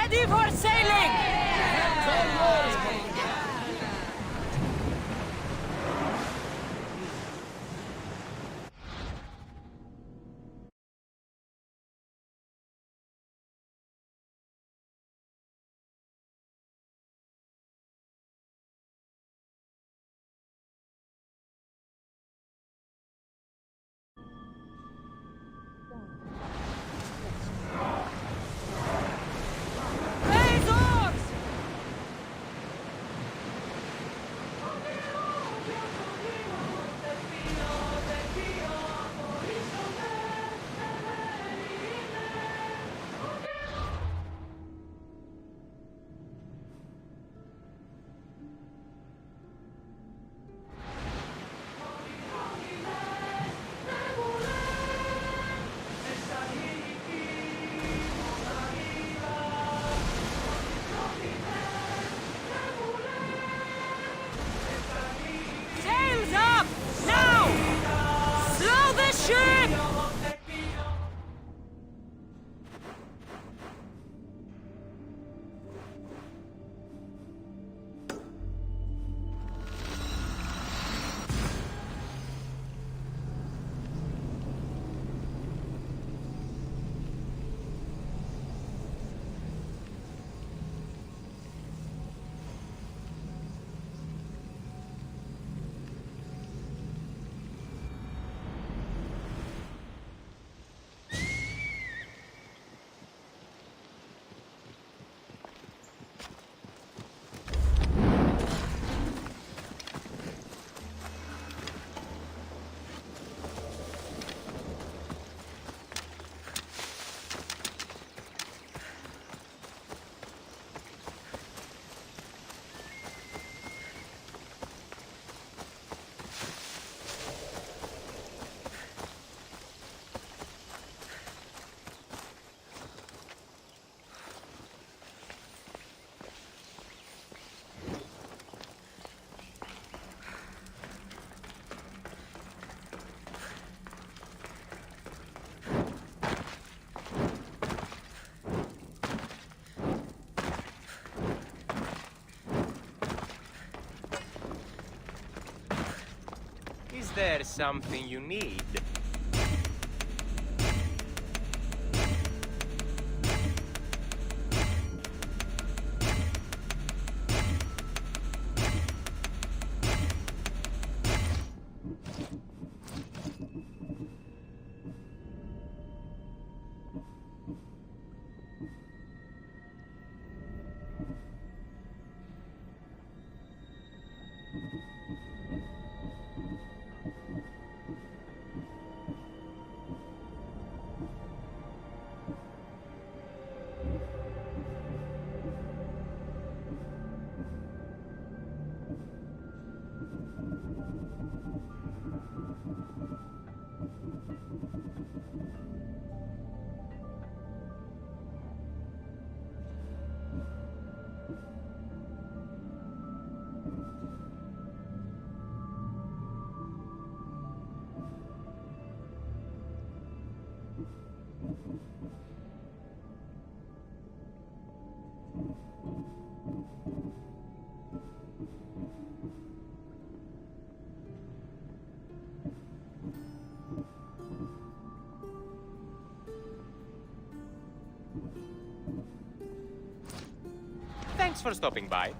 Ready for sailing! Raise oars! Sails up! Now! Slow the ship! Is there something you need? Thanks for stopping by.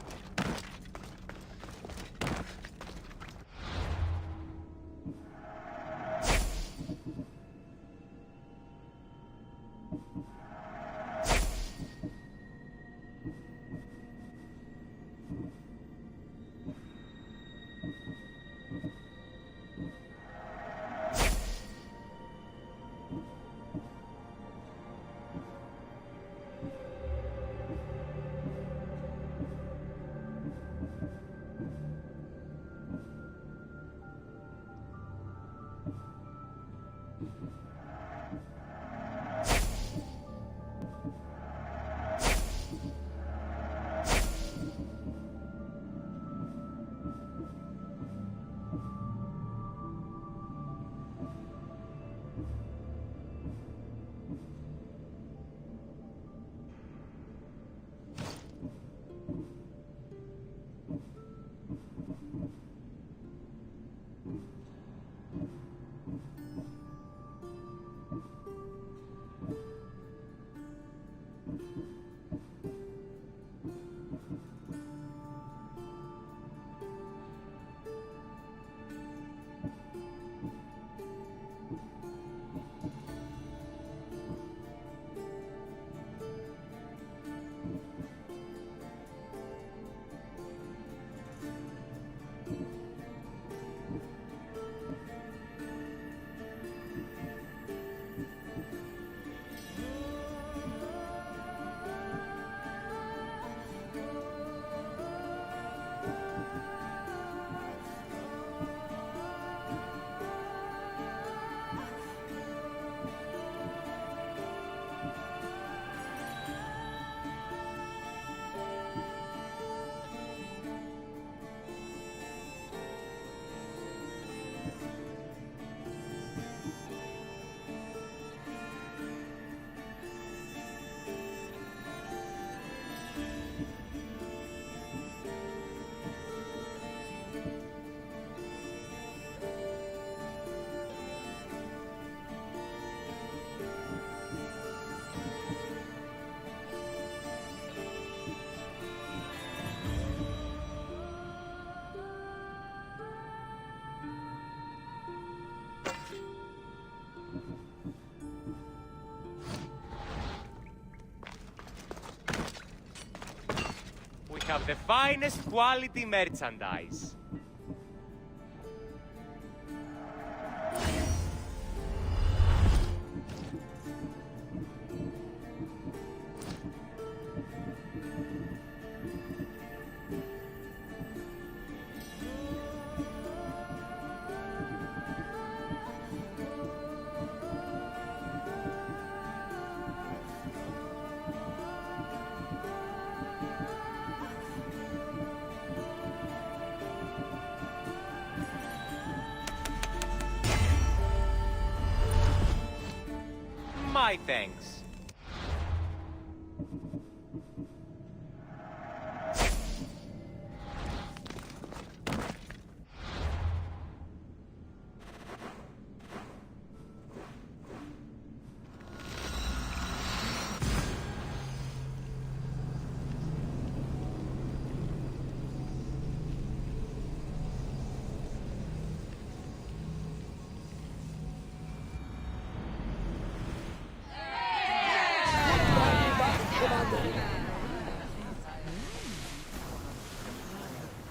have the finest quality merchandise. My thanks.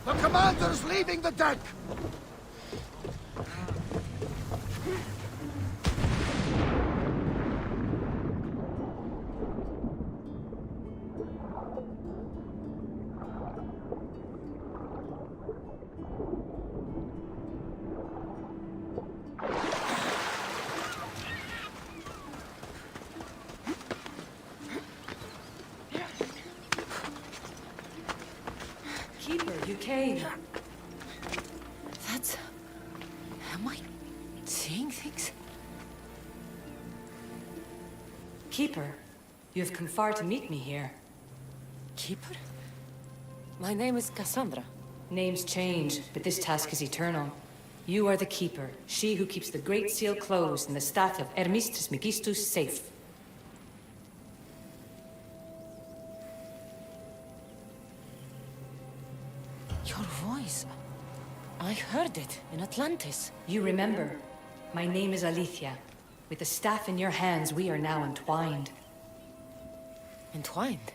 The commander's leaving the deck! Keeper, you came. That's... Am I seeing things? Keeper, you have come far to meet me here. Keeper? My name is Cassandra. Names change, but this task is eternal. You are the Keeper, she who keeps the Great Seal closed and the staff of Hermes Trismegistus safe. Your voice. I heard it in Atlantis. You remember. My name is Alethea. With the staff in your hands, we are now entwined. Entwined?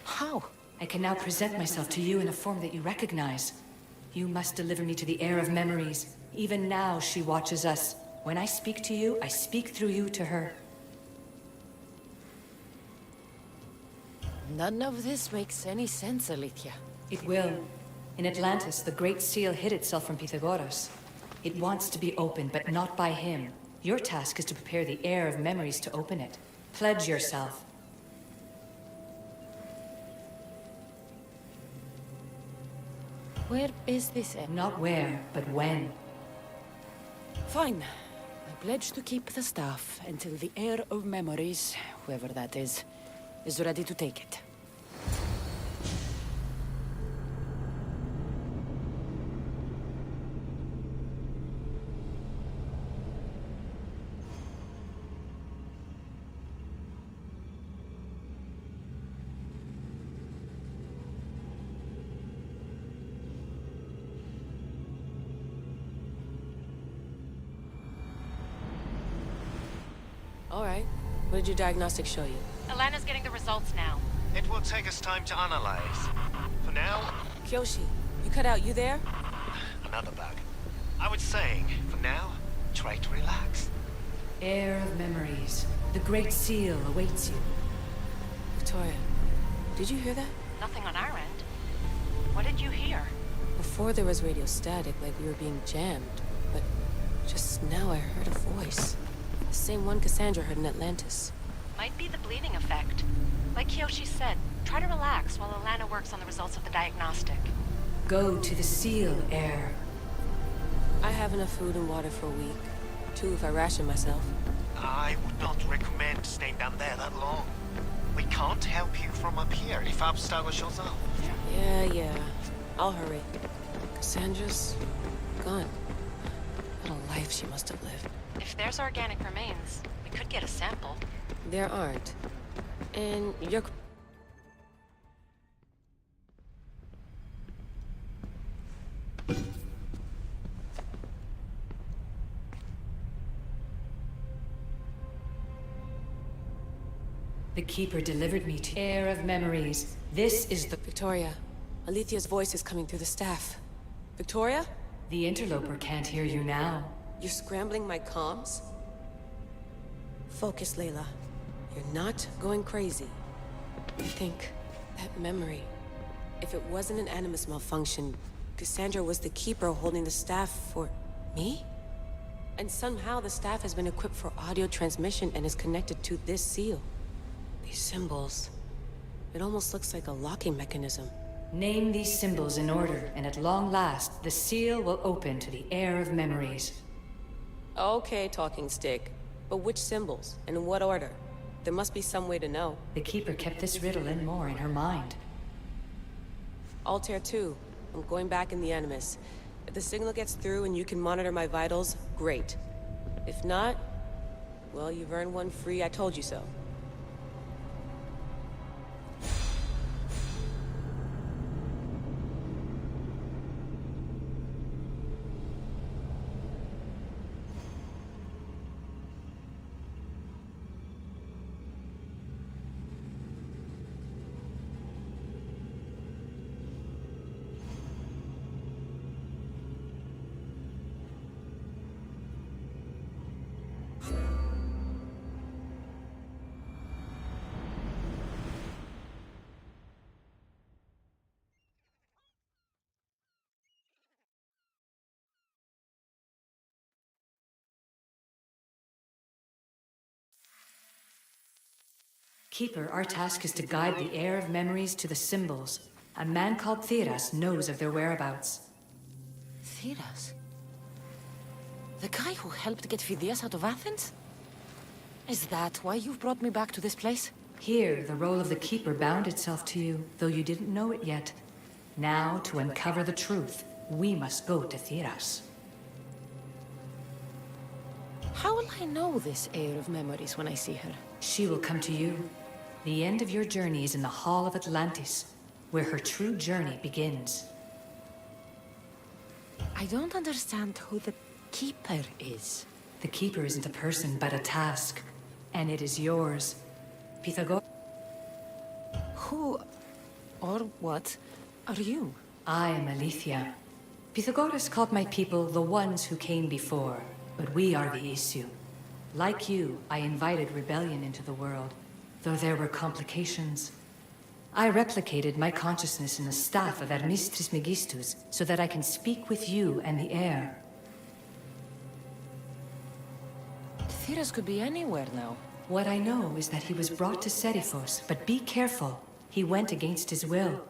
How? I can now present myself to you in a form that you recognize. You must deliver me to the heir of memories. Even now, she watches us. When I speak to you, I speak through you to her. None of this makes any sense, Alethea. It will. In Atlantis, the Great Seal hid itself from Pythagoras. It wants to be opened, but not by him. Your task is to prepare the heir of memories to open it. Pledge yourself. Where is this heir? Not where, but when. Fine. I pledge to keep the staff until the heir of memories, whoever that is ready to take it. All right. What did your diagnostics show you? Alana's getting the results now. It will take us time to analyze. For now, Kyoshi, you cut out. You there? another bug. I was saying, for now, try to relax. Heir of memories. The Great Seal awaits you. Victoria, did you hear that? Nothing on our end. What did you hear? Before there was radio static, like we were being jammed. But just now I heard a voice. The same one Cassandra heard in Atlantis. Might be the bleeding effect. Like Kyoshi said, try to relax while Alana works on the results of the diagnostic. Go to the Seal, heir. I have enough food and water for a week. 2 if I ration myself. I would not recommend staying down there that long. We can't help you from up here if Abstergo shows up. Yeah. I'll hurry. Cassandra's gone. What a life she must have lived. If there's organic remains, we could get a sample. There aren't. And you're... The Keeper delivered me to Heir of Memories. This is the... Victoria, Alethea's voice is coming through the staff. Victoria? The interloper can't hear you now. You're scrambling my comms? Focus, Layla. You're not going crazy. Think, that memory. If it wasn't an Animus malfunction, Cassandra was the Keeper holding the staff for... me? And somehow the staff has been equipped for audio transmission and is connected to this seal. These symbols... it almost looks like a locking mechanism. Name these symbols in order, and at long last, the seal will open to the Heir of Memories. Okay, talking stick. But which symbols? And in what order? There must be some way to know. The Keeper kept this riddle and more in her mind. Altair 2. I'm going back in the Animus. If the signal gets through and you can monitor my vitals, great. If not, well, you've earned one free I told you so. Keeper, our task is to guide the Heir of Memories to the symbols. A man called Theras knows of their whereabouts. Theras? The guy who helped get Phidias out of Athens? Is that why you've brought me back to this place? Here, the role of the Keeper bound itself to you, though you didn't know it yet. Now, to uncover the truth, we must go to Theras. How will I know this Heir of Memories when I see her? She will come to you. The end of your journey is in the Hall of Atlantis, where her true journey begins. I don't understand who the Keeper is. The Keeper isn't a person, but a task. And it is yours. Pythagoras. Who... or what are you? I am Aletheia. Pythagoras called my people the ones who came before, but we are the issue. Like you, I invited rebellion into the world, though there were complications. I replicated my consciousness in the staff of Hermes Trismegistus so that I can speak with you and the heir. Theras could be anywhere now. What I know is that he was brought to Seriphos, but be careful. He went against his will.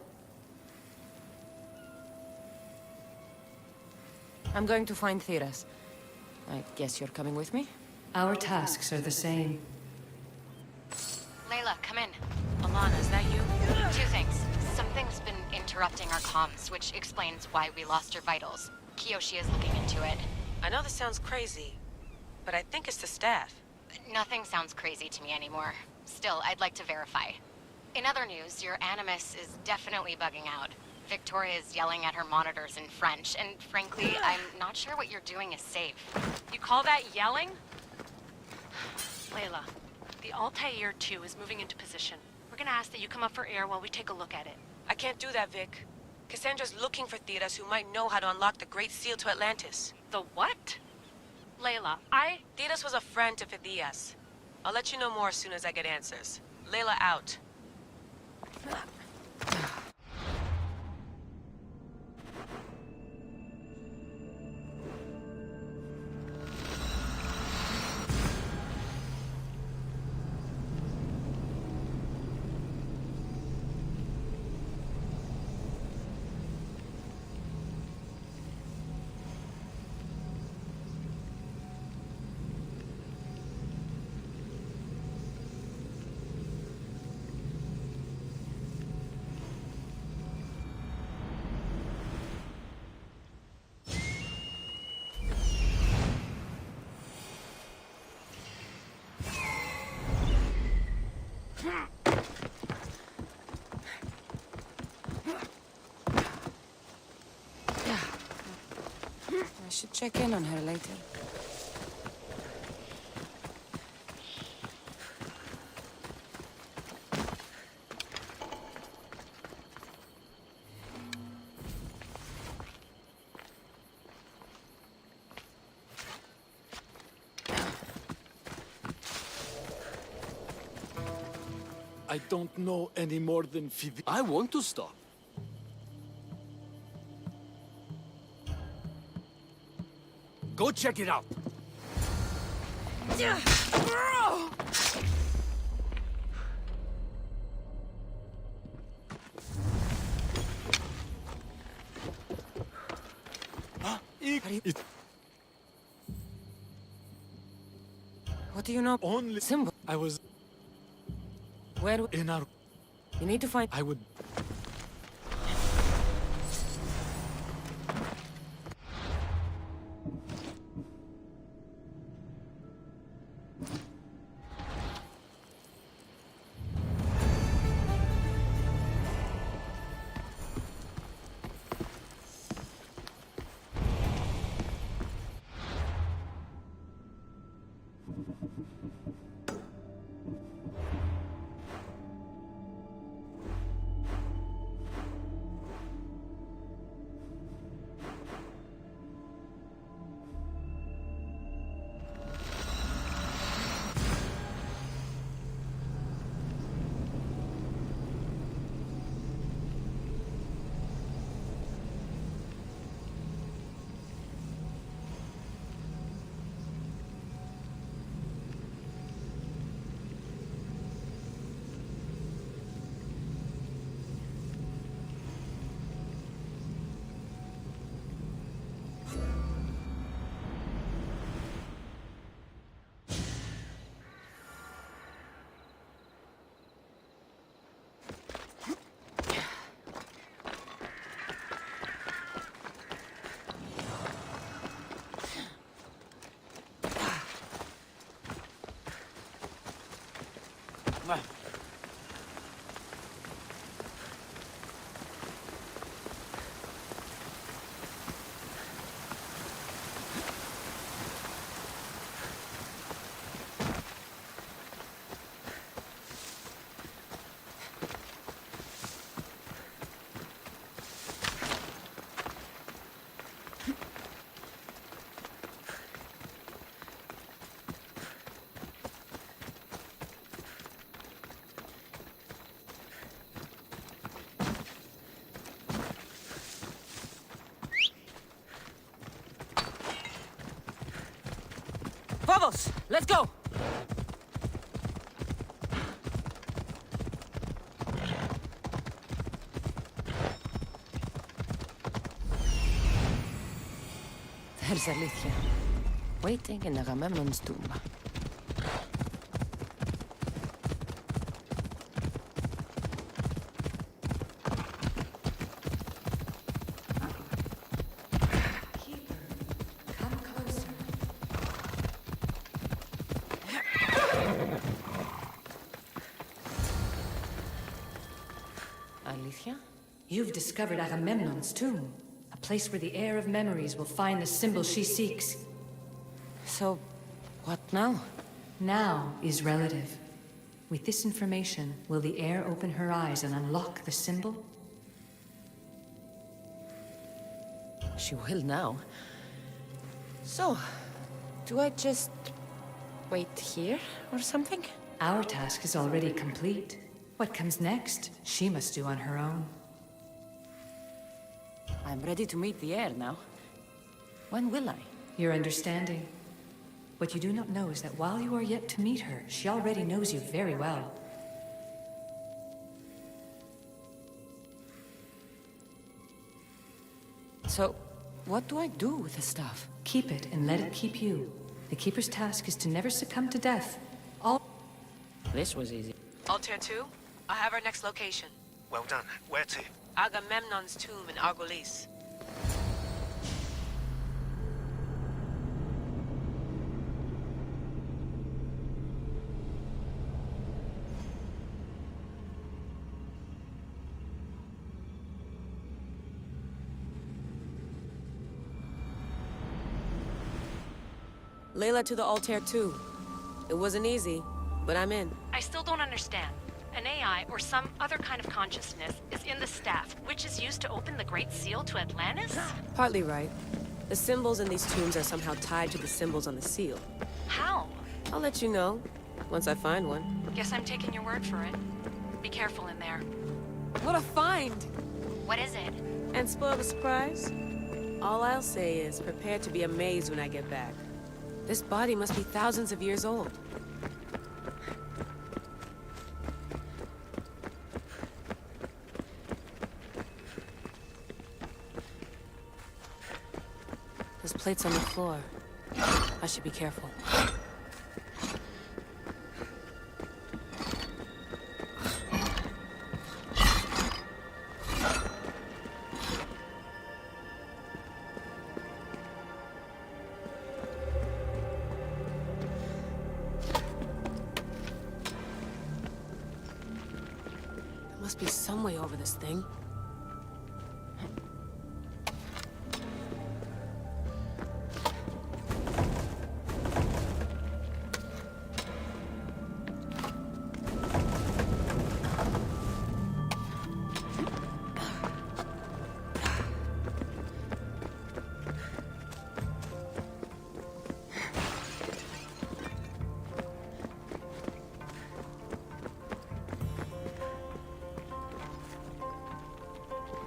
I'm going to find Theras. I guess you're coming with me? Our tasks are the same. Layla, come in. Alana, is that you? Two things. Something's been interrupting our comms, which explains why we lost your vitals. Kiyoshi is looking into it. I know this sounds crazy, but I think it's the staff. Nothing sounds crazy to me anymore. Still, I'd like to verify. In other news, your Animus is definitely bugging out. Victoria is yelling at her monitors in French, and frankly, I'm not sure what you're doing is safe. You call that yelling? Layla, the Altair 2 is moving into position. We're gonna ask that you come up for air while we take a look at it. I can't do that, Vic. Cassandra's looking for Theras who might know how to unlock the Great Seal to Atlantis. The what? Layla, Theras was a friend to Phidias. I'll let you know more as soon as I get answers. Layla out. I should check in on her later. I don't know any more than Fidi. I want to stop. Go check it out. Huh? What do you know? Only Symbol. I was Where? in our... You need to find... I would... Vamos! Let's go! There's Alethea, waiting in Agamemnon's tomb. Come closer. Alethea? You've discovered Agamemnon's tomb, a place where the heir of memories will find the symbol she seeks. So, what now? Now is relative. With this information, will the heir open her eyes and unlock the symbol? She will now. So, do I just wait here or something? Our task is already complete. What comes next, she must do on her own. I'm ready to meet the heir now. When will I? Your understanding. What you do not know is that while you are yet to meet her, she already knows you very well. So, what do I do with the stuff? Keep it and let it keep you. The Keeper's task is to never succumb to death. All... This was easy. Altair 2, I have our next location. Well done. Where to? Agamemnon's tomb in Argolis. Layla to the Altair 2. It wasn't easy, but I'm in. I still don't understand. An AI or some other kind of consciousness is in the staff, which is used to open the Great Seal to Atlantis? Partly right. The symbols in these tombs are somehow tied to the symbols on the seal. How? I'll let you know, once I find one. Guess I'm taking your word for it. Be careful in there. What a find! What is it? And spoil the surprise? All I'll say is prepare to be amazed when I get back. This body must be thousands of years old. There's plates on the floor. I should be careful. There must be some way over this thing.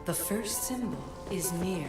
The first symbol is near.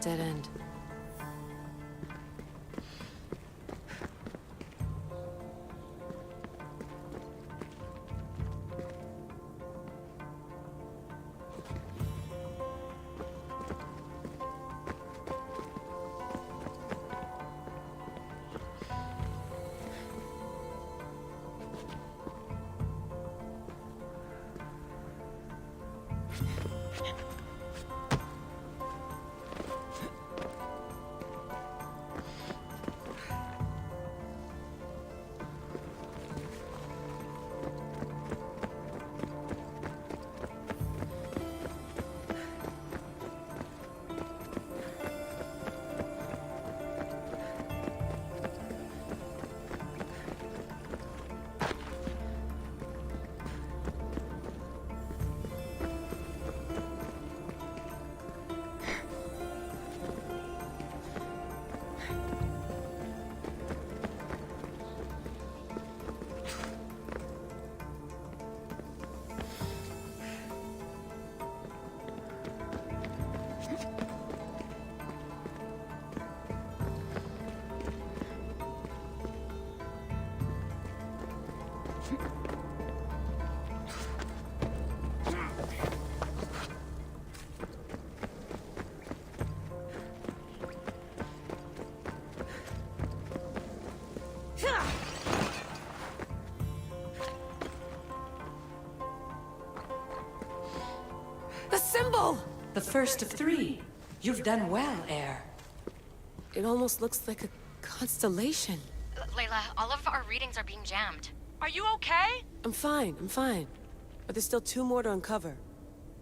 Dead end. The symbol! The first of three. You've done well, Heir. It almost looks like a constellation. Layla, all of our readings are being jammed. Are you okay? I'm fine. But there's still 2 more to uncover.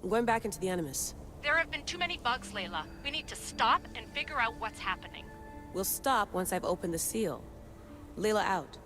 I'm going back into the Animus. There have been too many bugs, Layla. We need to stop and figure out what's happening. We'll stop once I've opened the seal. Layla out.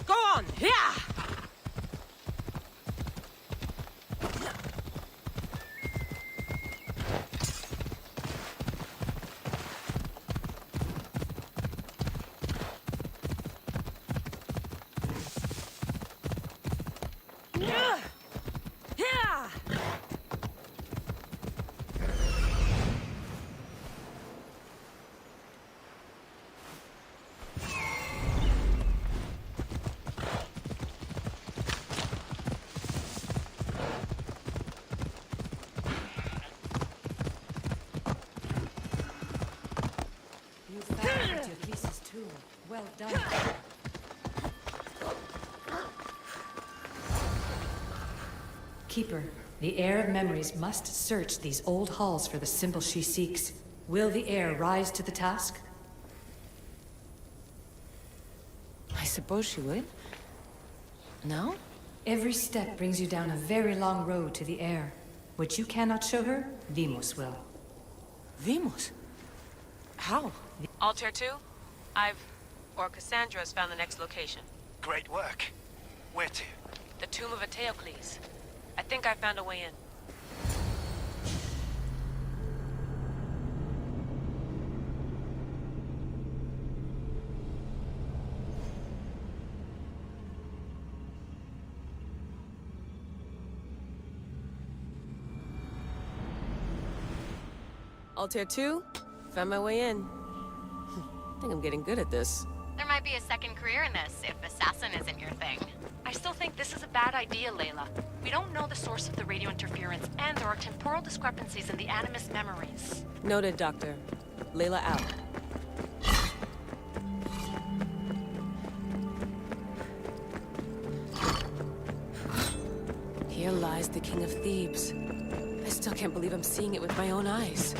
Go on! Yeah! Yeah! Yeah! You found Atlantis' tomb. Well done. Keeper, the heir of memories must search these old halls for the symbol she seeks. Will the heir rise to the task? I suppose she would. No? Every step brings you down a very long road to the heir. What you cannot show her, Vimos will. Vimos? How? Altair 2, or Cassandra's found the next location. Great work. Where to? The tomb of Eteocles. I think I found a way in. Altair 2, found my way in. I think I'm getting good at this. There might be a second career in this if assassin isn't your thing. I still think this is a bad idea, Layla. We don't know the source of the radio interference, and there are temporal discrepancies in the Animus memories. Noted, Doctor. Layla out. Here lies the King of Thebes. I still can't believe I'm seeing it with my own eyes.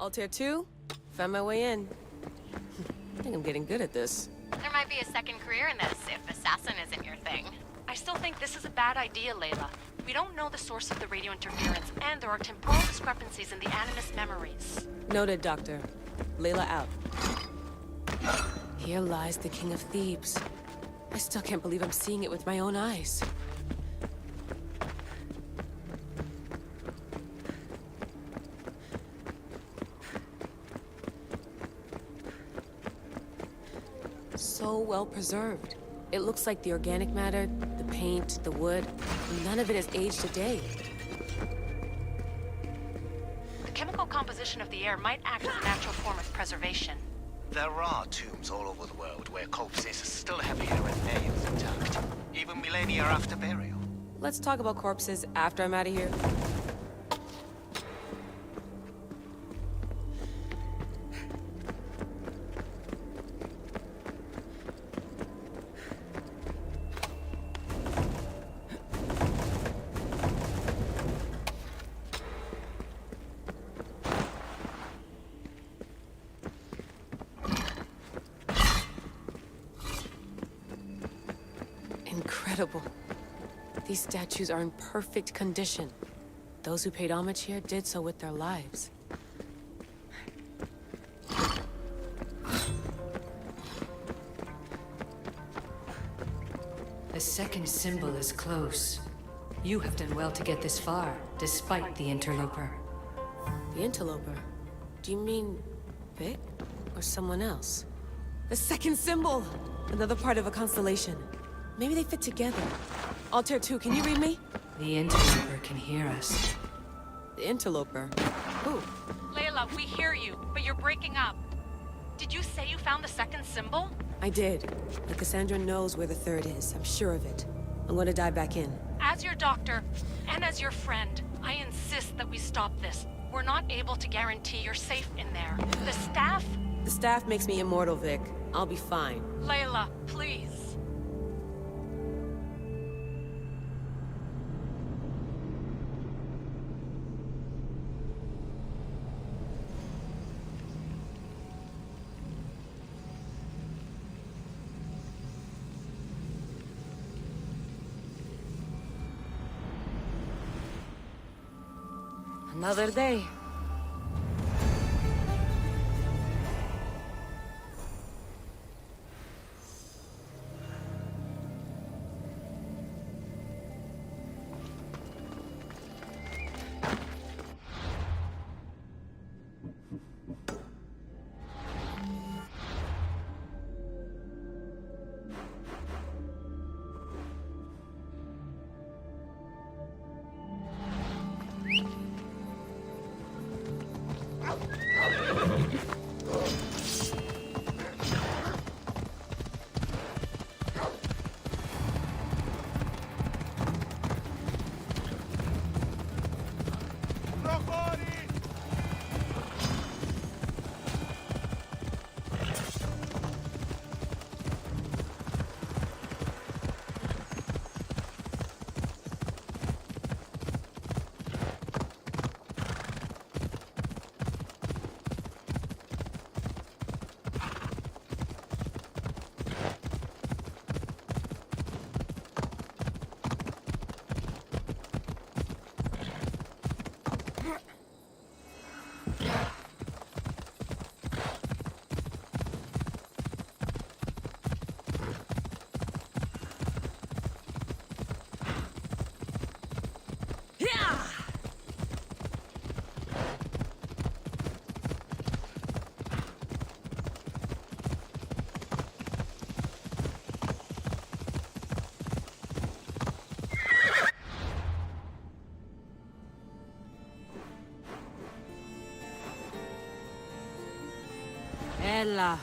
Altair 2, found my way in. I think I'm getting good at this. There might be a second career in this if assassin isn't your thing. I still think this is a bad idea, Layla. We don't know the source of the radio interference, and there are temporal discrepancies in the Animus memories. Noted, Doctor. Layla out. Here lies the King of Thebes. I still can't believe I'm seeing it with my own eyes. So well preserved. It looks like the organic matter, the paint, the wood, none of it has aged a day. The chemical composition of the air might act as a natural form of preservation. There are tombs all over the world where corpses still have hair and nails intact, even millennia after burial. Let's talk about corpses after I'm out of here. Incredible. These statues are in perfect condition. Those who paid homage here did so with their lives. The second symbol is close. You have done well to get this far, despite the interloper. The interloper? Do you mean Vic? Or someone else? The second symbol! Another part of a constellation. Maybe they fit together. Altair 2, can you read me? The interloper can hear us. The interloper? Who? Layla, we hear you, but you're breaking up. Did you say you found the second symbol? I did. But Cassandra knows where the third is. I'm sure of it. I'm gonna dive back in. As your doctor, and as your friend, I insist that we stop this. We're not able to guarantee you're safe in there. The staff? The staff makes me immortal, Vic. I'll be fine. Layla, please. Another day. Ella.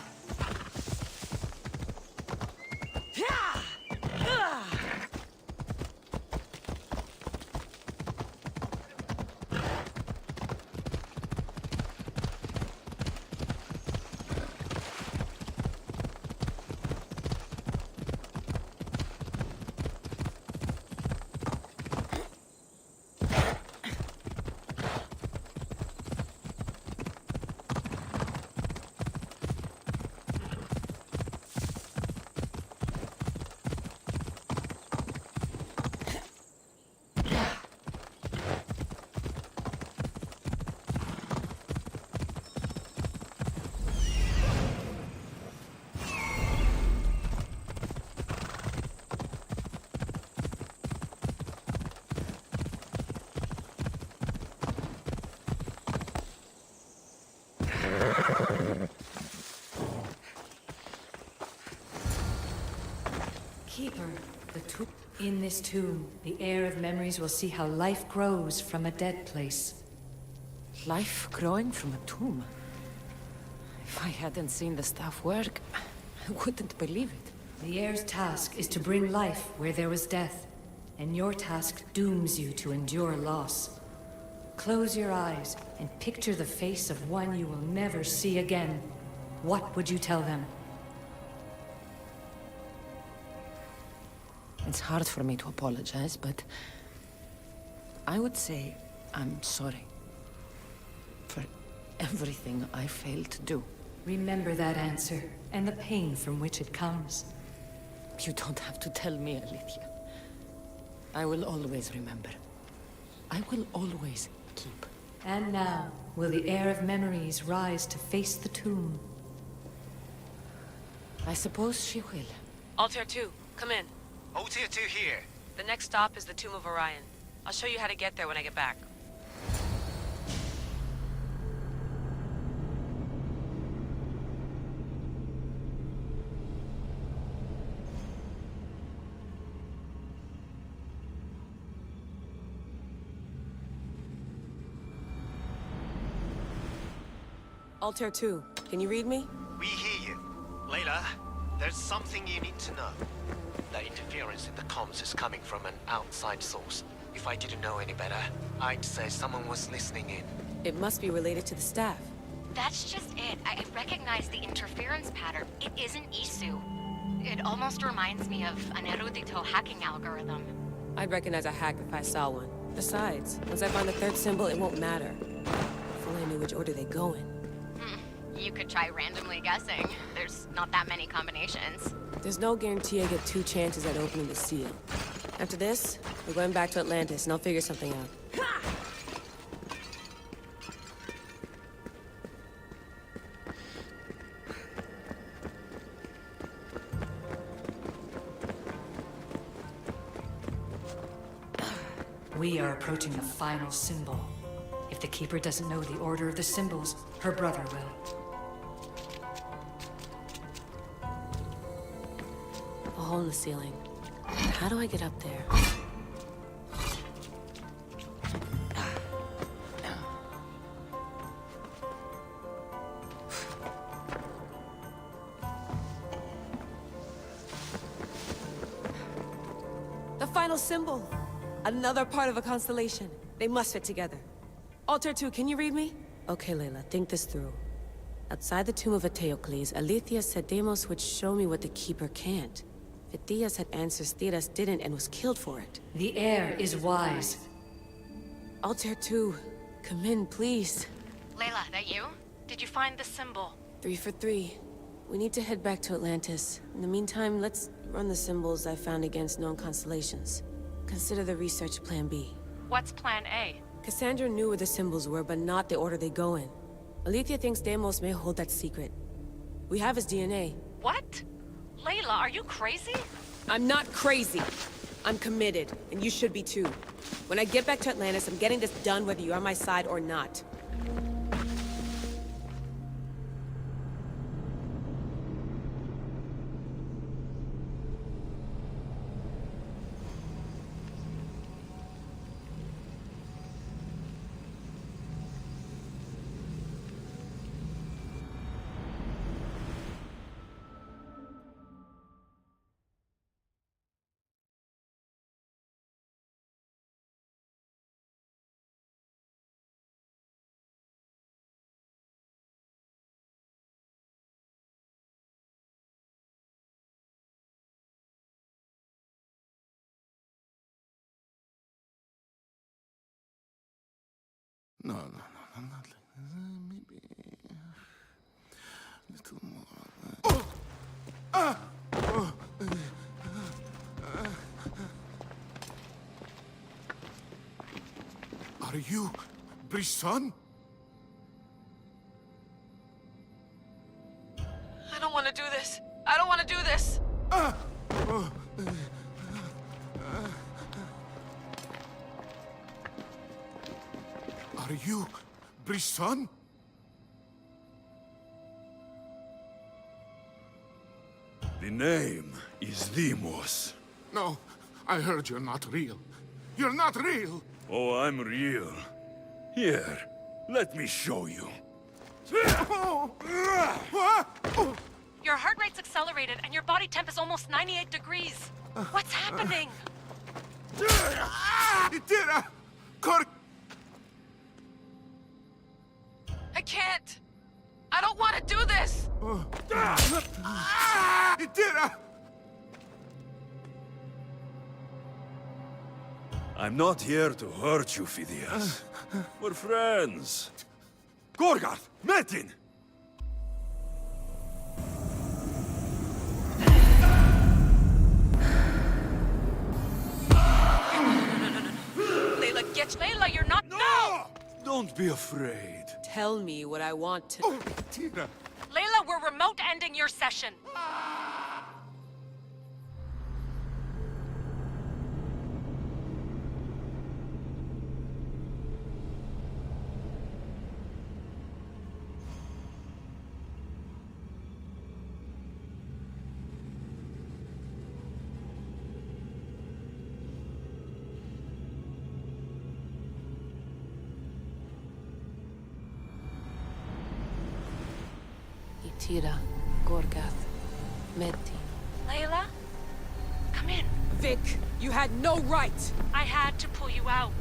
Keeper, the tomb. In this tomb, the heir of memories will see how life grows from a dead place. Life growing from a tomb. If I hadn't seen the staff work, I wouldn't believe it. The heir's task is to bring life where there was death, and your task dooms you to endure loss. Close your eyes and picture the face of one you will never see again. What would you tell them? It's hard for me to apologize, but I would say I'm sorry for everything I failed to do. Remember that answer, and the pain from which it comes. You don't have to tell me, Alethea. I will always remember. I will always keep. And now, will the heir of memories rise to face the tomb? I suppose she will. Altair 2, come in. All tier 2 here. The next stop is the Tomb of Orion. I'll show you how to get there when I get back. Altair 2, can you read me? We hear you. Layla, there's something you need to know. The interference in the comms is coming from an outside source. If I didn't know any better, I'd say someone was listening in. It must be related to the staff. That's just it. I recognize the interference pattern. It isn't Isu. It almost reminds me of an erudito hacking algorithm. I'd recognize a hack if I saw one. Besides, once I find the third symbol, it won't matter. If only I knew which order they go in. You could try randomly guessing. There's not that many combinations. There's no guarantee I get 2 chances at opening the seal. After this, we're going back to Atlantis, and I'll figure something out. We are approaching the final symbol. If the Keeper doesn't know the order of the symbols, her brother will. A hole in the ceiling. How do I get up there? The final symbol! Another part of a constellation. They must fit together. Altair 2, can you read me? Okay, Layla, think this through. Outside the tomb of Eteocles, Alethea said Deimos would show me what the Keeper can't. Phidias had answers Theras didn't and was killed for it. The air is wise. Altair 2, come in, please. Layla, that you? Did you find the symbol? 3 for 3. We need to head back to Atlantis. In the meantime, let's run the symbols I found against known constellations. Consider the research plan B. What's plan A? Cassandra knew where the symbols were, but not the order they go in. Alethea thinks Deimos may hold that secret. We have his DNA. What? Layla, are you crazy? I'm not crazy. I'm committed, and you should be too. When I get back to Atlantis, I'm getting this done whether you're on my side or not. No, not like this. Maybe a little more. Are you Brisson? I don't want to do this. I don't want to do this. Are you Brisson? The name is Deimos. No, I heard you're not real. You're not real! Oh, I'm real. Here, let me show you. Your heart rate's accelerated and your body temp is almost 98 degrees. What's happening? I can't. I don't want to do this. I'm not here to hurt you, Phidias. We're friends. Gorgarth! Metin! Layla, get Layla, you're not— No! Don't be afraid. Tell me what I want to— Layla, we're remote ending your session. Itira, Gorgath, Meti. Layla? Come in. Vic, you had no right! I had to pull you out.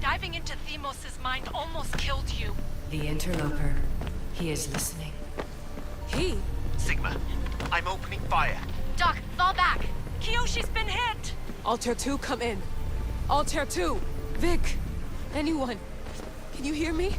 Diving into Themos' mind almost killed you. The interloper. He is listening. He? Sigma, I'm opening fire. Doc, fall back! Kiyoshi's been hit! Altair 2, come in. Altair 2! Vic! Anyone! Can you hear me?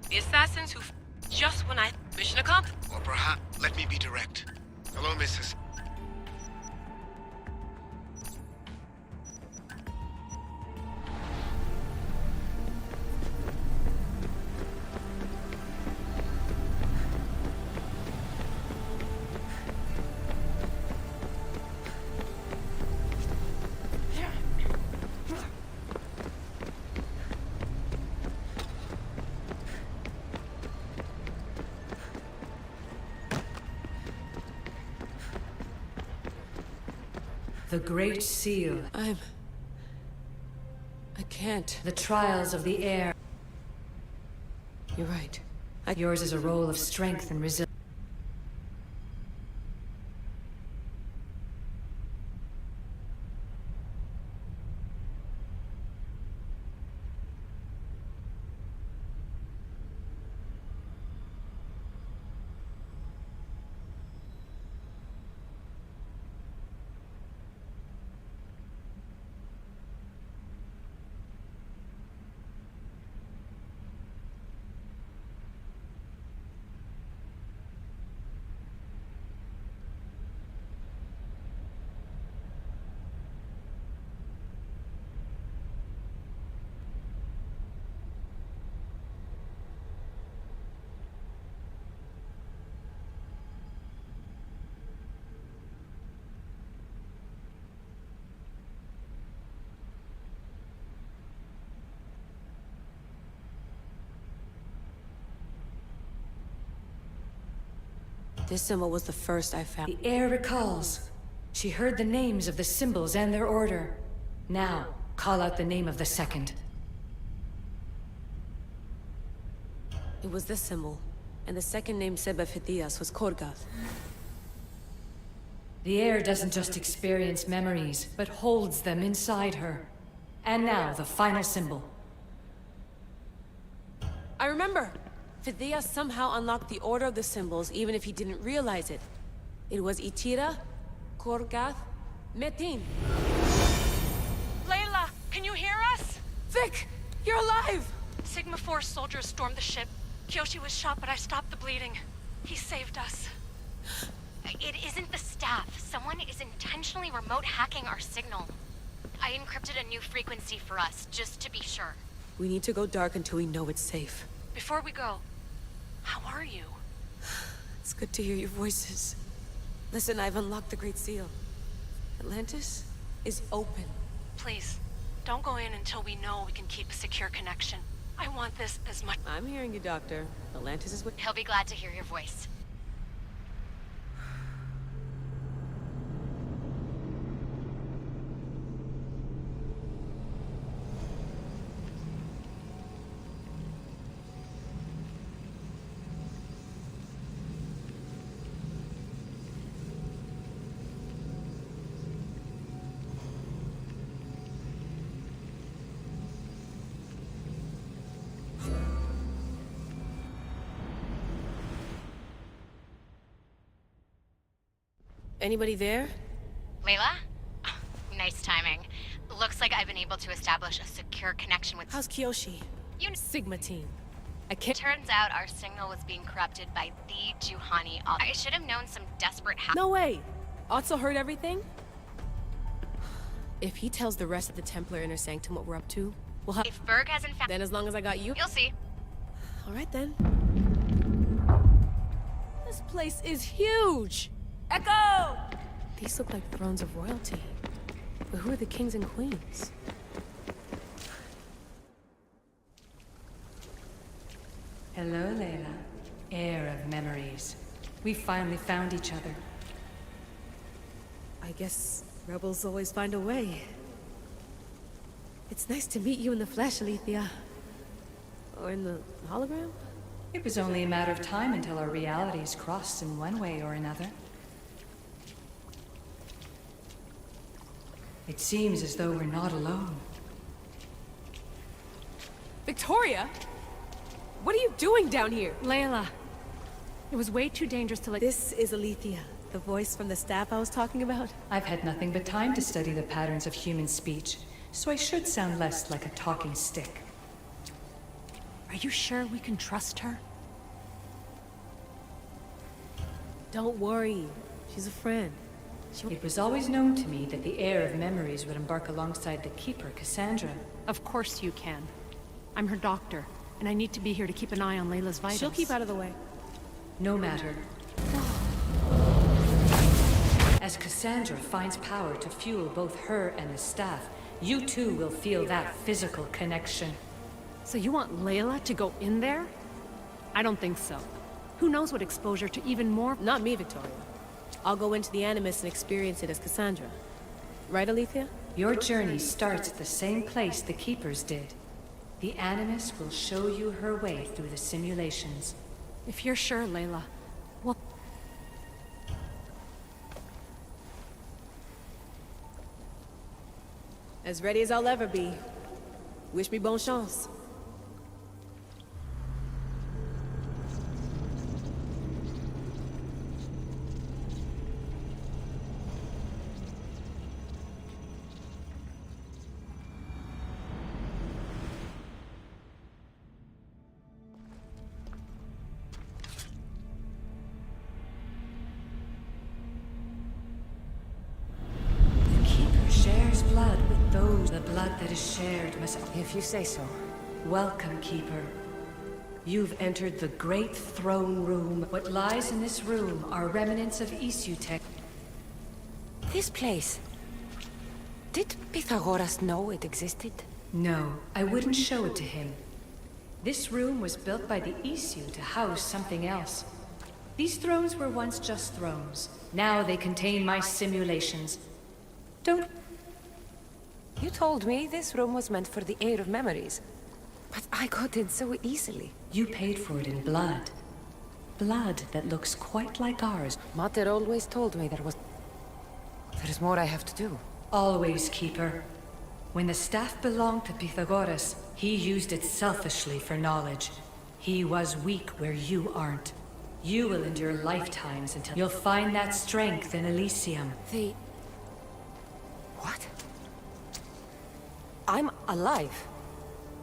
The assassins who just when I... Mission accomplished. Or perhaps, let me be direct. Hello, Mrs. The Great Seal. I can't. The trials of the air. You're right. Yours is a role of strength and resilience. This symbol was the first I found. The air recalls. She heard the names of the symbols and their order. Now, call out the name of the second. It was this symbol. And the second name said by Phidias was Korgath. The air doesn't just experience memories, but holds them inside her. And now, the final symbol. I remember! Phidias somehow unlocked the order of the symbols, even if he didn't realize it. It was Itira, Korgath, Metin. Layla, can you hear us? Vic! You're alive! Sigma 4 soldiers stormed the ship. Kiyoshi was shot, but I stopped the bleeding. He saved us. It isn't the staff. Someone is intentionally remote hacking our signal. I encrypted a new frequency for us, just to be sure. We need to go dark until we know it's safe. Before we go, how are you? It's good to hear your voices. Listen, I've unlocked the Great Seal. Atlantis is open. Please, don't go in until we know we can keep a secure connection. I want this as much— I'm hearing you, Doctor. Atlantis is what— He'll be glad to hear your voice. Anybody there? Layla? Nice timing. Looks like I've been able to establish a secure connection with— How's Kiyoshi? You— Sigma team. I can't— Turns out our signal was being corrupted by the Juhani. I should have known some desperate hack— No way! Otso heard everything? If he tells the rest of the Templar Inner Sanctum what we're up to, we'll have— If Berg hasn't found— Then as long as I got you— You'll see. Alright then. place is huge! Echo! These look like thrones of royalty. But who are the kings and queens? Hello, Layla. Heir of memories. We finally found each other. I guess rebels always find a way. It's nice to meet you in the flesh, Alethea. Or in the hologram? It was only a matter of time until our realities crossed in one way or another. It seems as though we're not alone. Victoria? What are you doing down here? Layla, it was way too dangerous to let... This is Alethea, the voice from the staff I was talking about. I've had nothing but time to study the patterns of human speech, so I should sound less like a talking stick. Are you sure we can trust her? Don't worry. She's a friend. It was always known to me that the heir of memories would embark alongside the Keeper, Cassandra. Of course you can. I'm her doctor, and I need to be here to keep an eye on Layla's vitals. She'll keep out of the way. No matter. As Cassandra finds power to fuel both her and the staff, you too will feel that physical connection. So you want Layla to go in there? I don't think so. Who knows what exposure to even more... Not me, Victoria. I'll go into the Animus and experience it as Cassandra. Right, Alethea? Your journey starts at the same place the Keepers did. The Animus will show you her way through the simulations. If you're sure, Layla, well... As ready as I'll ever be. Wish me bonne chance. Shares blood with those. The blood that is shared must... If you say so. Welcome, Keeper. You've entered the great throne room. What lies in this room are remnants of Isutech. This place... Did Pythagoras know it existed? No, I wouldn't show it to him. This room was built by the Isu to house something else. These thrones were once just thrones. Now they contain my simulations. Don't... You told me this room was meant for the heir of memories. But I got in so easily. You paid for it in blood. Blood that looks quite like ours. Mater always told me there's more I have to do. Always, Keeper. When the staff belonged to Pythagoras, he used it selfishly for knowledge. He was weak where you aren't. You will endure lifetimes until you'll find that strength in Elysium. What? I'm alive.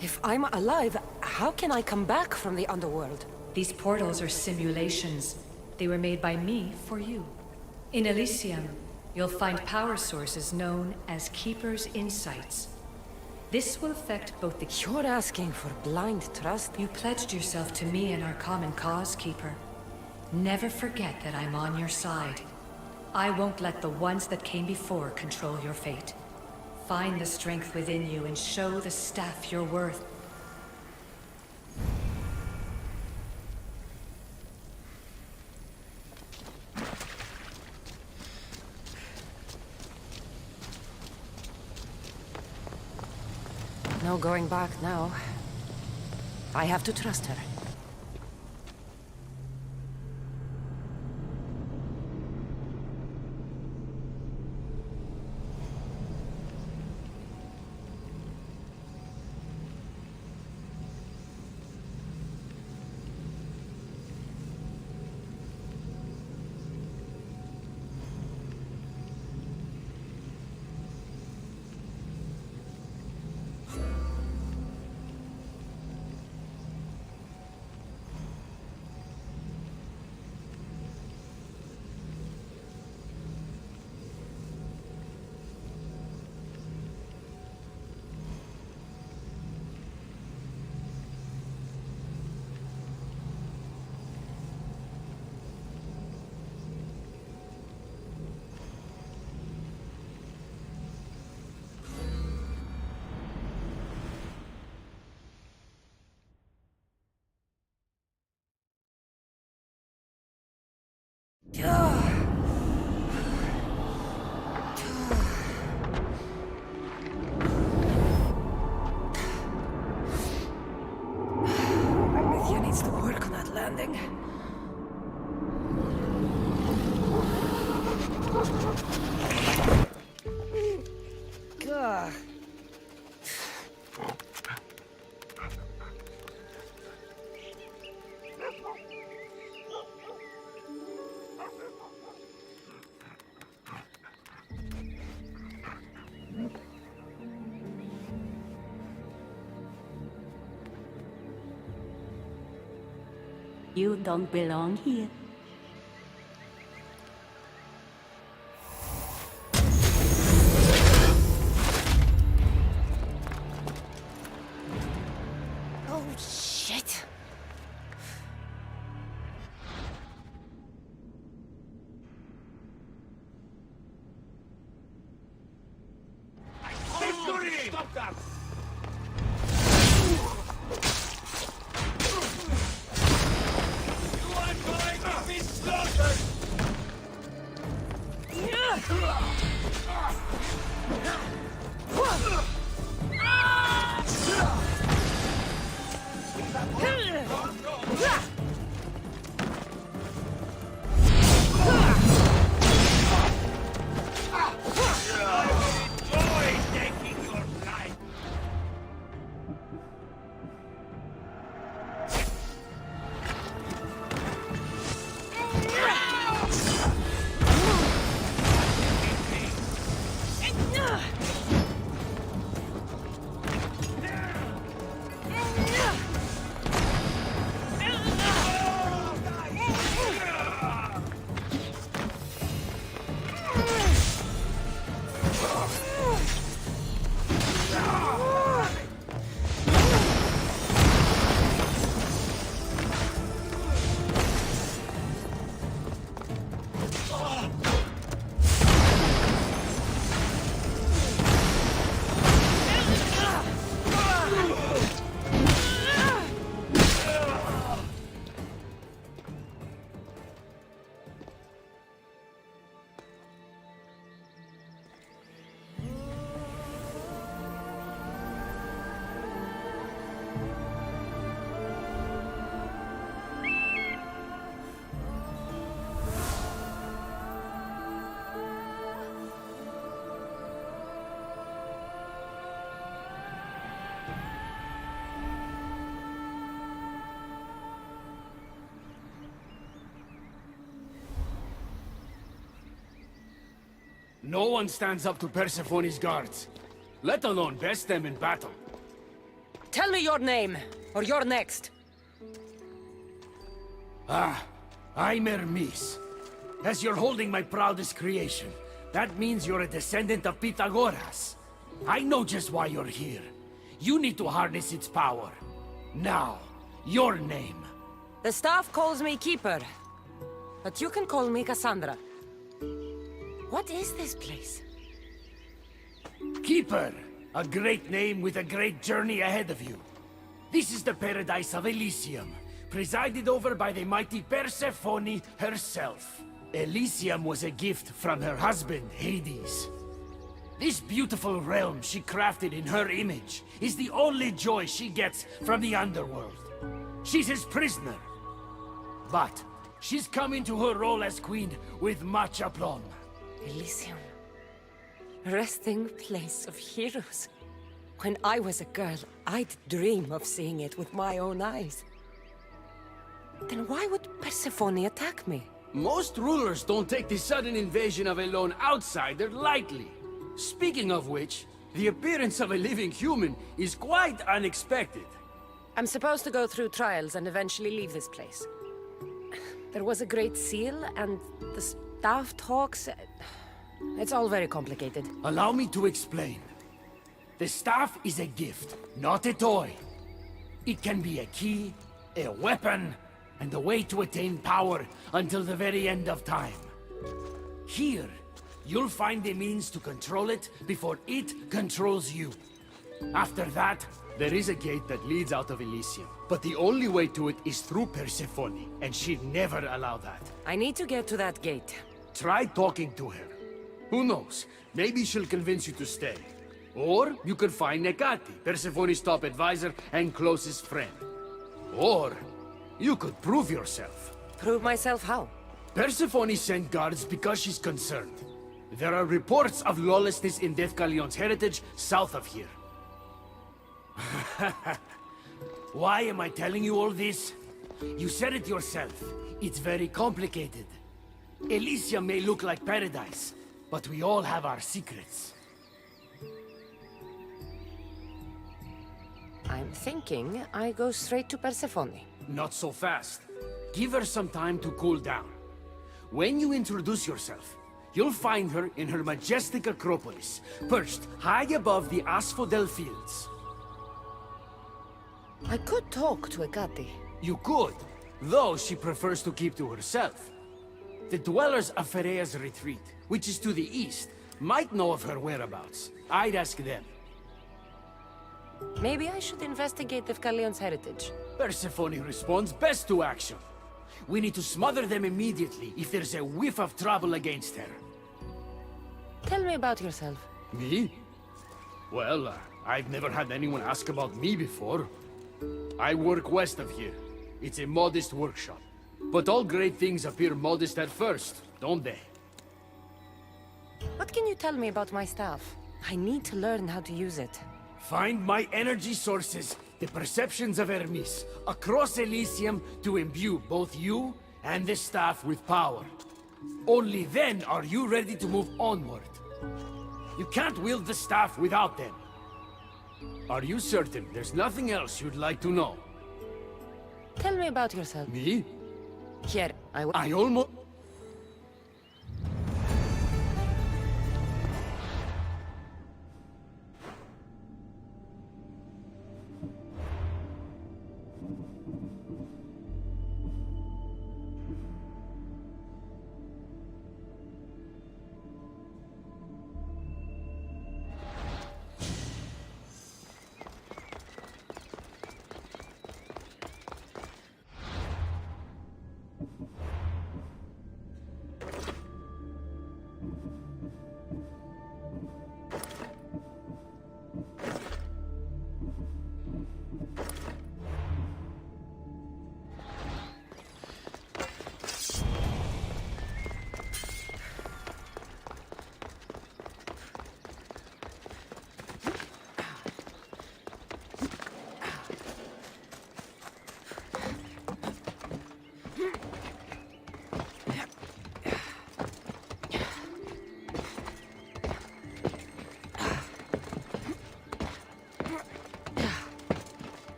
If I'm alive, how can I come back from the underworld? These portals are simulations. They were made by me for you. In Elysium, you'll find power sources known as Keeper's Insights. This will affect both the... You're asking for blind trust? You pledged yourself to me and our common cause, Keeper. Never forget that I'm on your side. I won't let the ones that came before control your fate. Find the strength within you and show the staff your worth. No going back now. I have to trust her. Gah. You don't belong here. Oh, shit. Stop that! You are going to be slaughtered! No one stands up to Persephone's guards, let alone best them in battle. Tell me your name, or you're next. I'm Hermes. As you're holding my proudest creation, that means you're a descendant of Pythagoras. I know just why you're here. You need to harness its power. Now, your name. The staff calls me Keeper, but you can call me Cassandra. What is this place? Keeper, a great name with a great journey ahead of you. This is the paradise of Elysium, presided over by the mighty Persephone herself. Elysium was a gift from her husband, Hades. This beautiful realm she crafted in her image is the only joy she gets from the underworld. She's his prisoner. But she's come into her role as queen with much aplomb. Elysium. Resting place of heroes. When I was a girl, I'd dream of seeing it with my own eyes. Then why would Persephone attack me? Most rulers don't take the sudden invasion of a lone outsider lightly. Speaking of which, the appearance of a living human is quite unexpected. I'm supposed to go through trials and eventually leave this place. There was a great seal, and the staff talks... It's all very complicated. Allow me to explain. The staff is a gift, not a toy. It can be a key, a weapon, and a way to attain power until the very end of time. Here, you'll find the means to control it before it controls you. After that, there is a gate that leads out of Elysium. But the only way to it is through Persephone, and she'd never allow that. I need to get to that gate. Try talking to her. Who knows? Maybe she'll convince you to stay. Or you could find Nekati, Persephone's top advisor and closest friend. Or you could prove yourself. Prove myself how? Persephone sent guards because she's concerned. There are reports of lawlessness in Deathcallion's heritage south of here. Why am I telling you all this? You said it yourself. It's very complicated. Elysium may look like paradise, but we all have our secrets. I'm thinking I go straight to Persephone. Not so fast. Give her some time to cool down. When you introduce yourself, you'll find her in her majestic acropolis, perched high above the asphodel fields. I could talk to Ekati. You could, though she prefers to keep to herself. The dwellers of Pherea's retreat, which is to the east, might know of her whereabouts. I'd ask them. Maybe I should investigate Deathcallion's heritage. Persephone responds best to action. We need to smother them immediately if there's a whiff of trouble against her. Tell me about yourself. Me? Well, I've never had anyone ask about me before. I work west of here. It's a modest workshop. But all great things appear modest at first, don't they? What can you tell me about my staff? I need to learn how to use it. Find my energy sources, the perceptions of Hermes, across Elysium to imbue both you and the staff with power. Only then are you ready to move onward. You can't wield the staff without them. Are you certain there's nothing else you'd like to know? Tell me about yourself. Me? Here, I almost...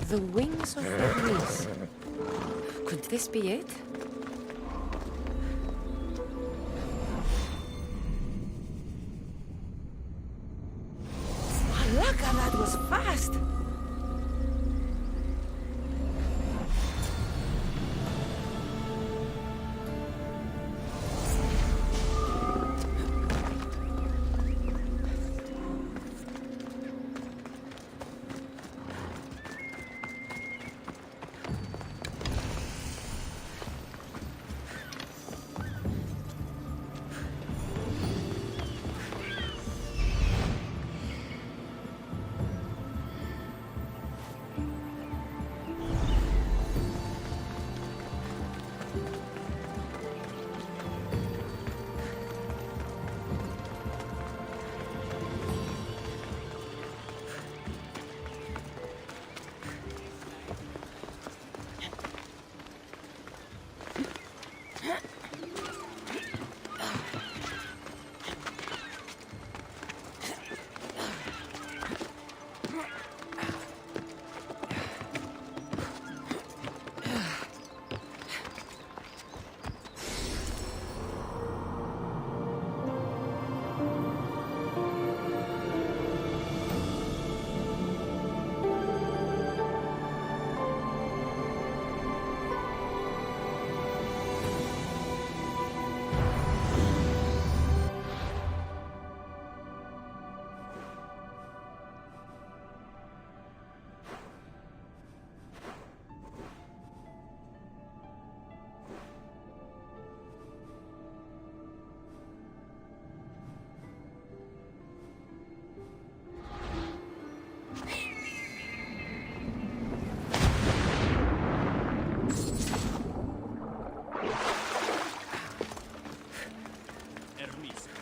The wings of Hermes. Could this be it? Malaka, that was fast!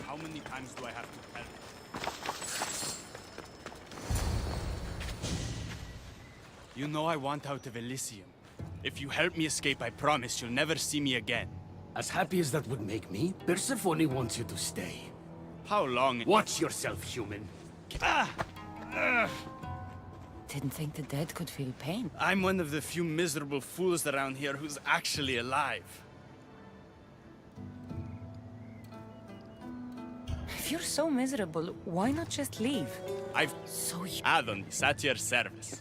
How many times do I have to tell you? You know I want out of Elysium. If you help me escape, I promise you'll never see me again. As happy as that would make me, Persephone wants you to stay. How long? Watch yourself, human. Didn't think the dead could feel pain. I'm one of the few miserable fools around here who's actually alive. If you're so miserable, why not just leave? Adonis at your service.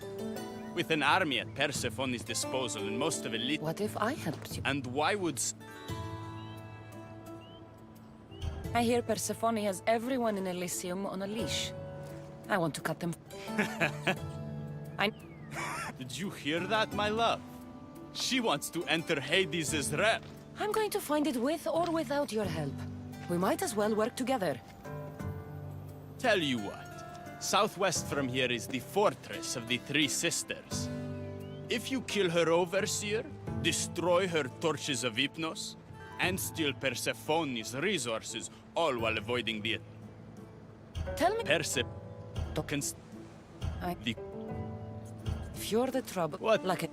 With an army at Persephone's disposal and most of elite... What if I helped you? And why would... I hear Persephone has everyone in Elysium on a leash. I want to cut them. Did you hear that, my love? She wants to enter Hades' realm. I'm going to find it with or without your help. We might as well work together. Tell you what. Southwest from here is the fortress of the Three Sisters. If you kill her overseer, destroy her torches of Hypnos, and steal Persephone's resources, all while avoiding the... Tell me... If you're the trouble... What? Like a...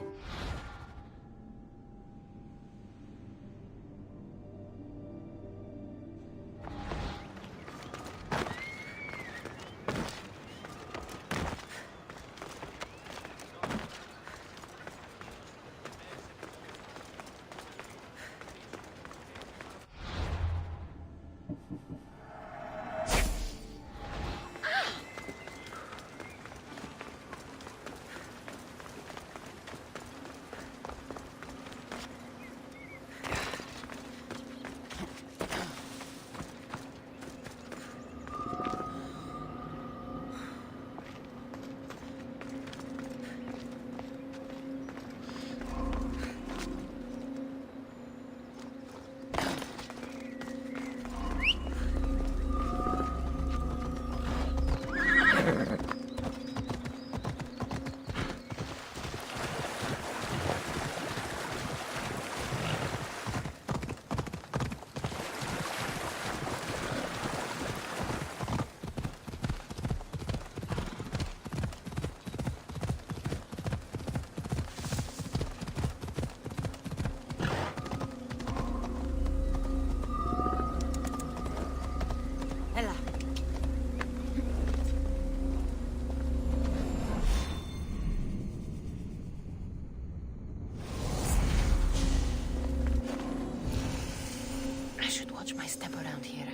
my step around here.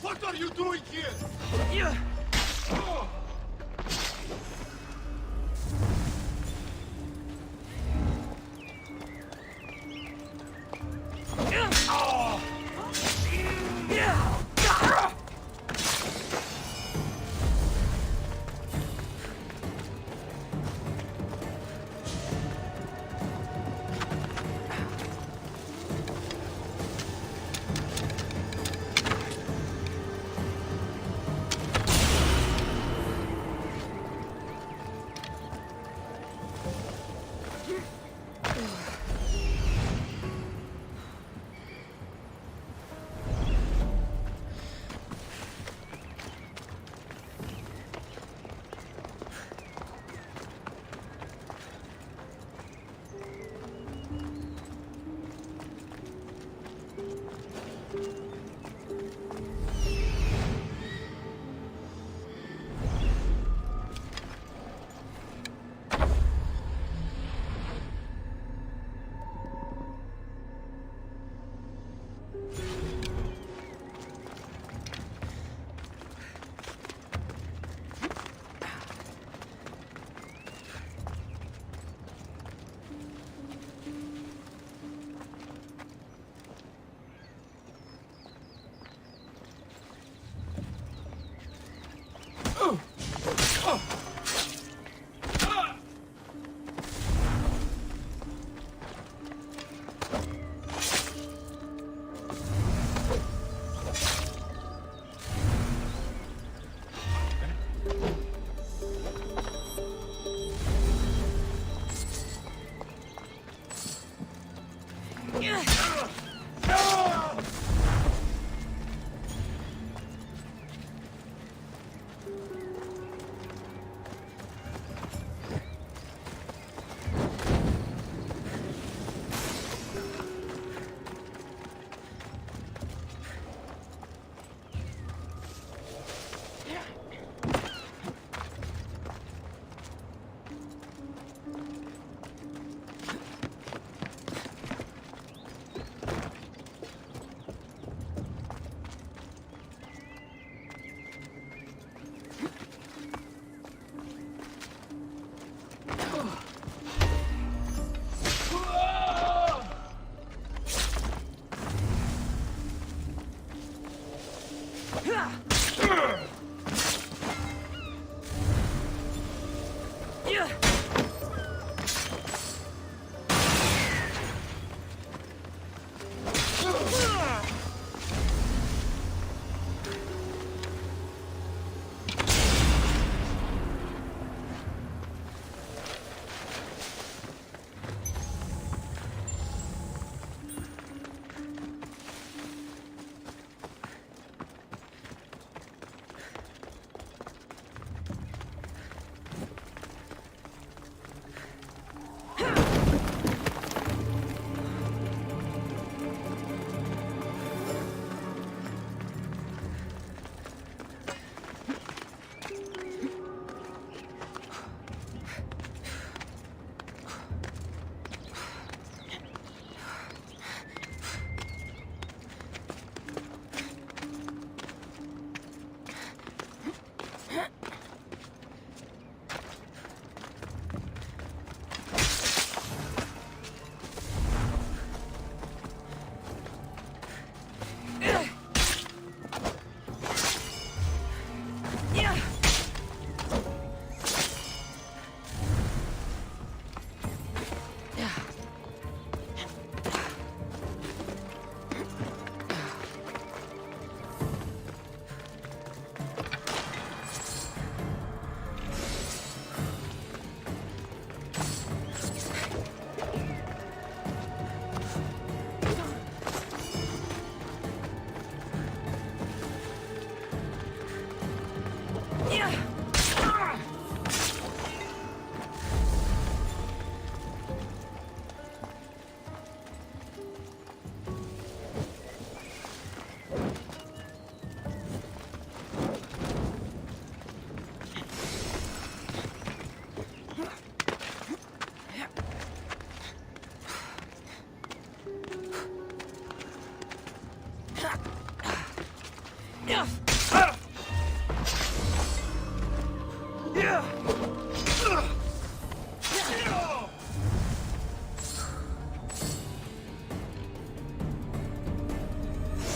What are you doing here? Yeah.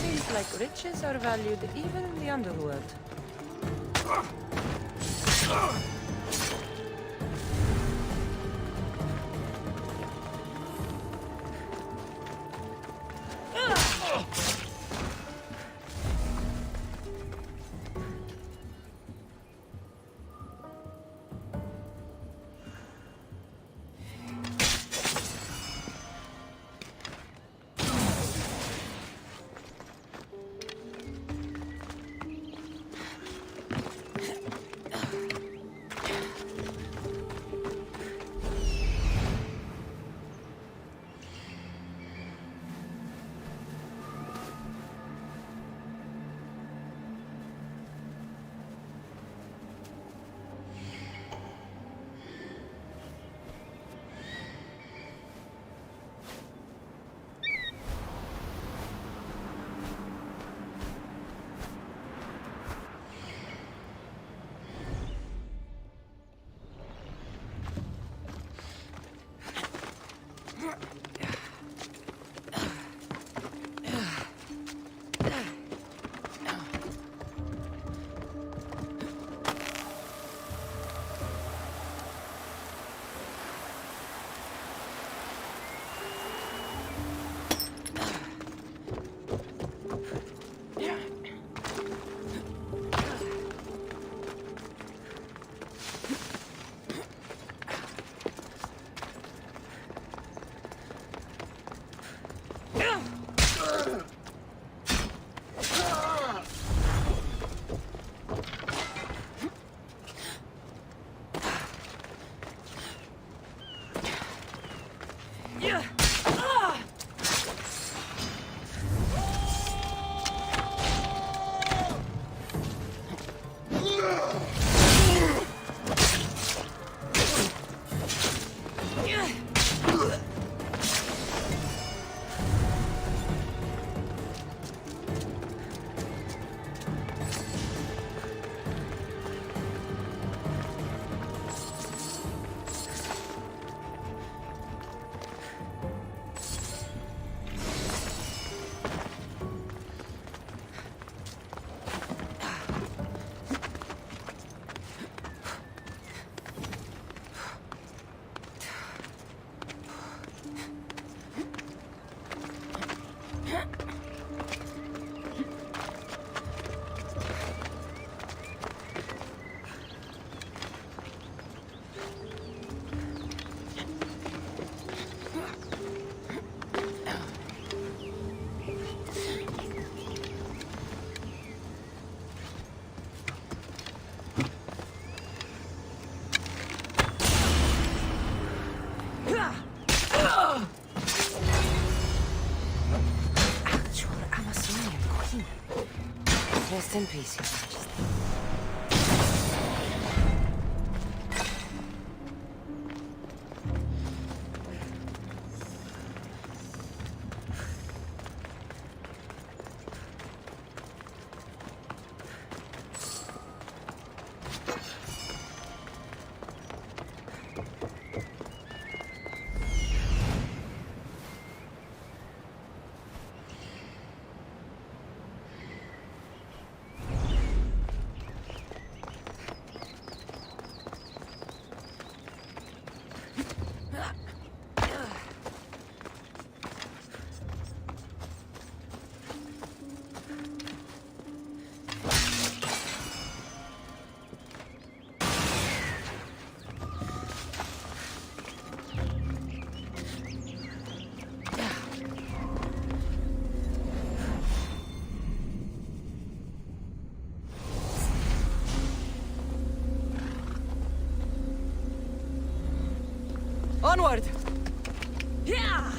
Seems like riches are valued even in the underworld. Rest in peace, Your Majesty. Onward! Yeah!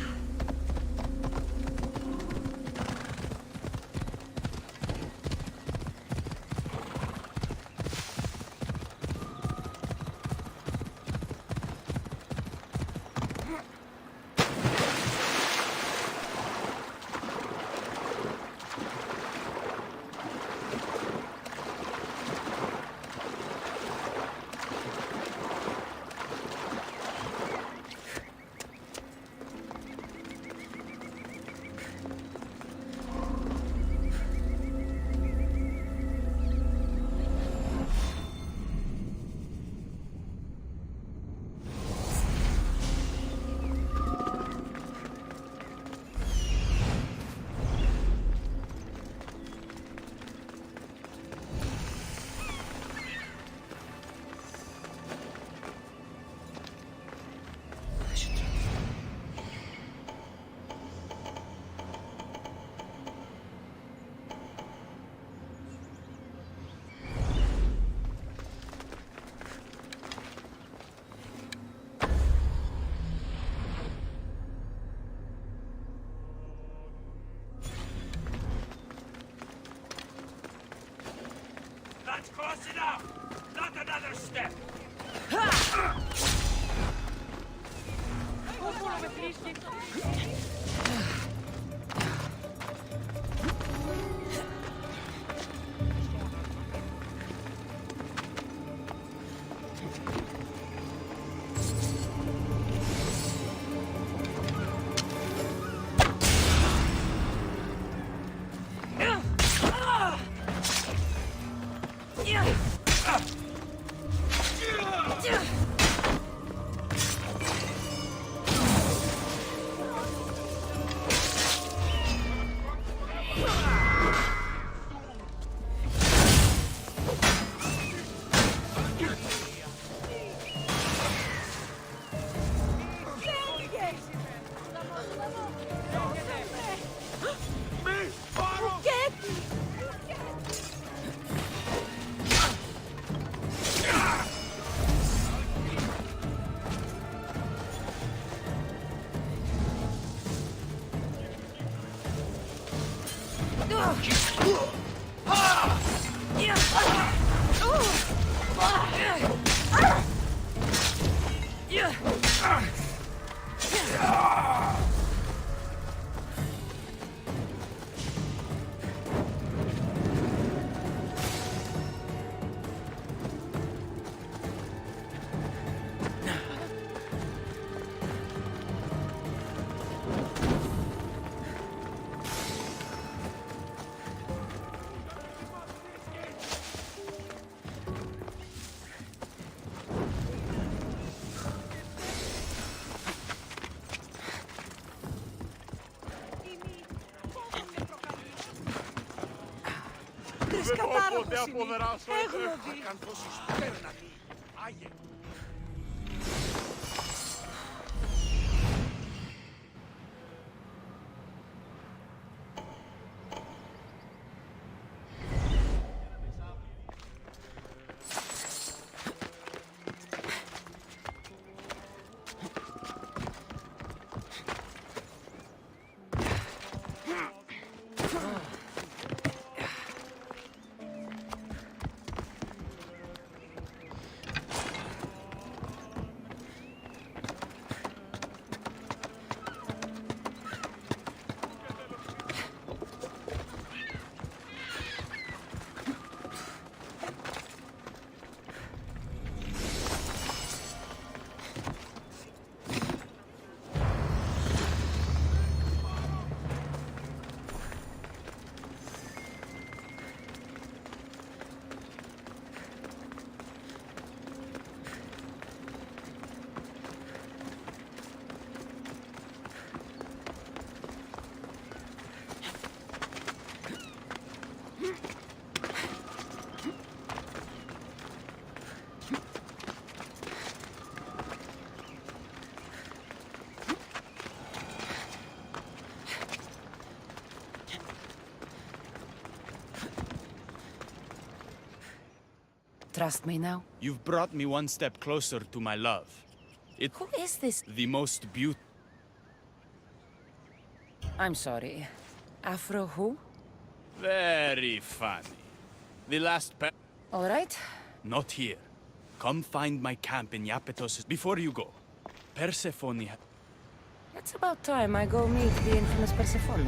That's close enough! Not another step! Είσαι κατάρροφος είναι. Έγνοδη. Trust me now? You've brought me one step closer to my love. Who is this? The most beautiful. I'm sorry. Afro who? Very funny. The last All right. Not here. Come find my camp in Iapetos before you go. Persephone. It's about time I go meet the infamous Persephone.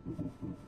Mm-hmm.